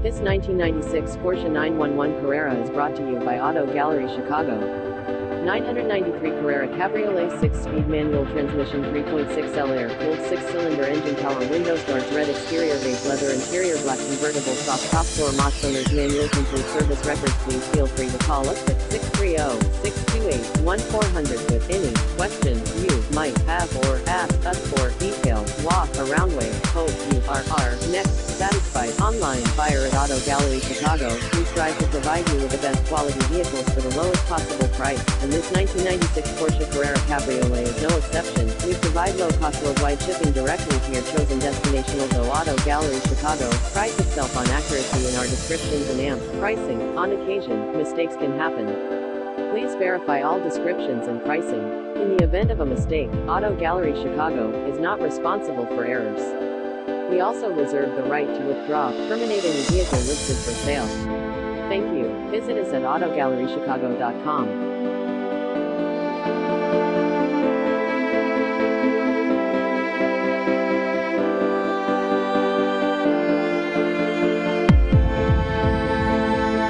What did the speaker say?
This 1996 Porsche 911 Carrera is brought to you by Auto Gallery Chicago. 993 Carrera Cabriolet 6-speed manual transmission 3.6L air-cooled 6-cylinder engine power windows doors red exterior beige leather interior black convertible soft top floor moss owners manual complete service records. Please feel free to call us at 630-628-1400 with any questions you might have or ask us for details. Walk around way. Hope you are next satisfied. Online buyer at Auto Gallery Chicago. We strive to provide you with the best quality vehicles for the lowest possible price, and this 1996 Porsche Carrera Cabriolet is no exception. We provide low-cost worldwide shipping directly to your chosen destination. Although Auto Gallery Chicago prides itself on accuracy in our descriptions and amp pricing, on occasion, mistakes can happen. Please verify all descriptions and pricing. In the event of a mistake, Auto Gallery Chicago is not responsible for errors. We also reserve the right to withdraw, terminate any vehicle listed for sale. Thank you. Visit us at autogallerychicago.com.